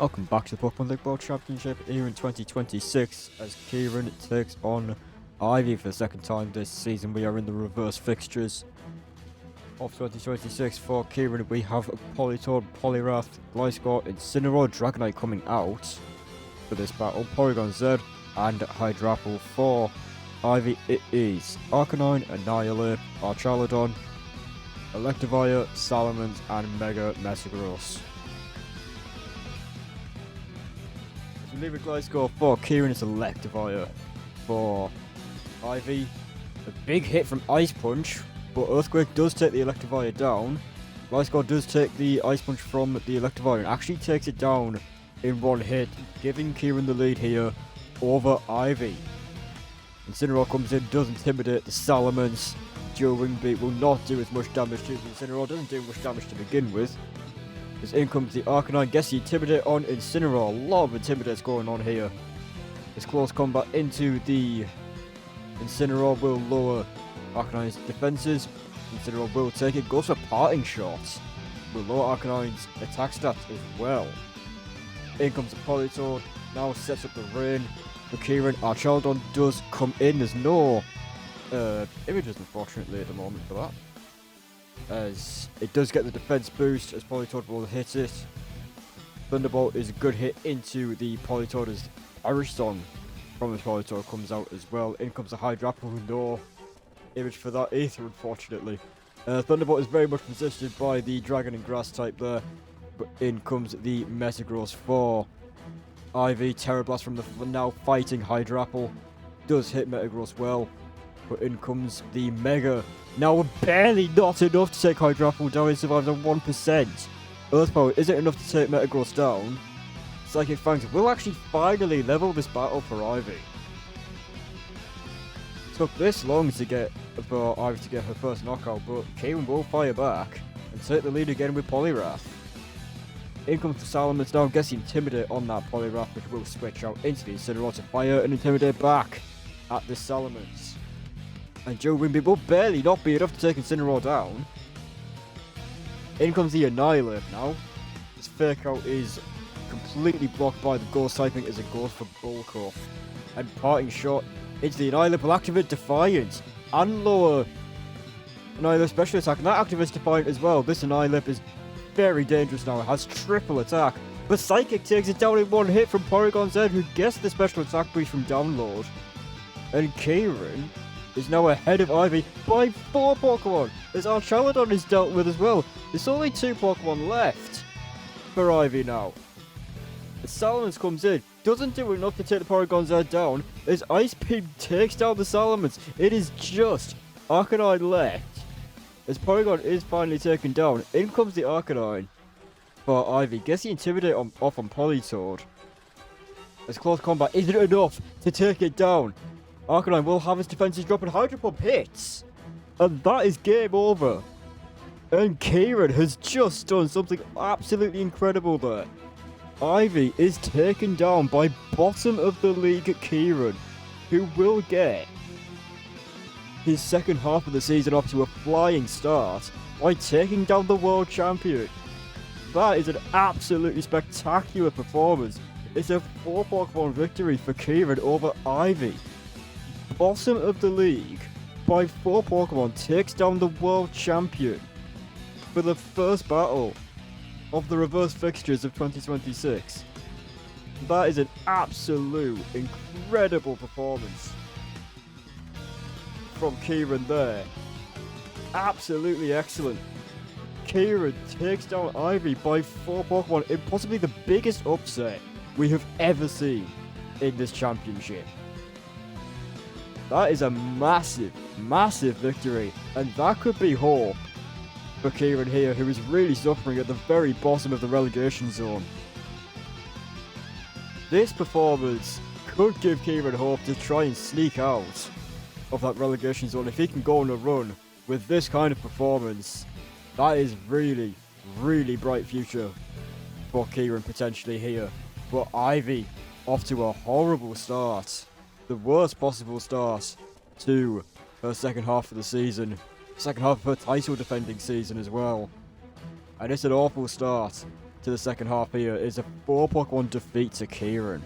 Welcome back to the Pokemon League World Championship here in 2026 as Kieran takes on Ivy for the second time this season. We are in the reverse fixtures of 2026. For Kieran, we have Politoed, Poliwrath, Gliscor, Incineroar, Dragonite coming out for this battle, Porygon Z and Hydrapple. For Ivy, it is Arcanine, Annihilate, Archaludon, Electivire, Salamence and Mega Metagross. We leave a Gliscor for Kieran, it's Electivire. For Ivy, a big hit from Ice Punch, but Earthquake does take the Electivire down. Gliscor does take the Ice Punch from the Electivire and actually takes it down in one hit, giving Kieran the lead here over Ivy. Incineroar comes in, does intimidate the Salamence. Dual Wing Beat will not do as much damage to the Incineroar, doesn't do much damage to begin with. As in comes the Arcanine, gets the Intimidate on Incineroar. A lot of Intimidates going on here. As close combat into the Incineroar will lower Arcanine's defenses. Incineroar will take it, goes for Parting Shots. Will lower Arcanine's attack stats as well. In comes the Politoed, now sets up the rain for Kieran. Archaludon does come in, there's no images unfortunately at the moment for that, as it does get the defense boost as Politoed will hit it. Thunderbolt is a good hit into the Politoed as Irish Song from the Politoed comes out as well. In comes the Hydrapple, no image for that either unfortunately. Thunderbolt is very much resisted by the Dragon and Grass type there, but in comes the Metagross for Ivy. Terra Blast from the now fighting Hydrapple does hit Metagross well, but in comes the Mega. Now barely not enough to take Hydrapple down, it survives on 1%. Earth Power isn't enough to take Metagross down. Psychic Fangs will actually finally level this battle for Ivy. It took this long for Ivy to get her first knockout, but Kieran will fire back and take the lead again with Poliwrath. In comes the Salamence now, gets the Intimidate on that Poliwrath, which will switch out into the Incineroar to fire and Intimidate back at the Salamence. And Joe Wimby will barely not be enough to take Incineroar down. In comes the Annihilate now. This Fake Out is completely blocked by the Ghost typing as it goes for Bulk Off. And Parting Shot into the Annihilate will activate Defiant and lower Annihilate Special Attack. And that activates Defiant as well. This Annihilate is very dangerous now. It has triple attack. But Psychic takes it down in one hit from Porygon Z, who gets the special attack boost from download. And Kieran is now ahead of Ivy by 4 Pokemon, as Archaludon is dealt with as well. There's only 2 Pokemon left for Ivy now. As Salamence comes in, doesn't do enough to take the Porygon Z down, as Ice Beam takes down the Salamence. It is just Arcanine left, as Porygon is finally taken down. In comes the Arcanine for Ivy, gets the Intimidate off on Politoed, as close combat isn't enough to take it down. Arcanine will have his defenses drop and Hydro Pump hits, and that is game over. And Kieran has just done something absolutely incredible there. Ivy is taken down by bottom of the league Kieran, who will get his second half of the season off to a flying start by taking down the world champion. That is an absolutely spectacular performance. It's a 4 Pokemon victory for Kieran over Ivy. Bottom of the league by 4 Pokemon takes down the world champion for the first battle of the reverse fixtures of 2026. That is an absolute incredible performance from Kieran there. Absolutely excellent. Kieran takes down Ivy by 4 Pokemon in possibly the biggest upset we have ever seen in this championship. That is a massive, massive victory, and that could be hope for Kieran here, who is really suffering at the very bottom of the relegation zone. This performance could give Kieran hope to try and sneak out of that relegation zone if he can go on a run with this kind of performance. That is really, really bright future for Kieran potentially here. But Ivy off to a horrible start. The worst possible start to her second half of the season. Second half of her title defending season as well. And it's an awful start to the second half here is a 4 block 1 defeat to Kieran.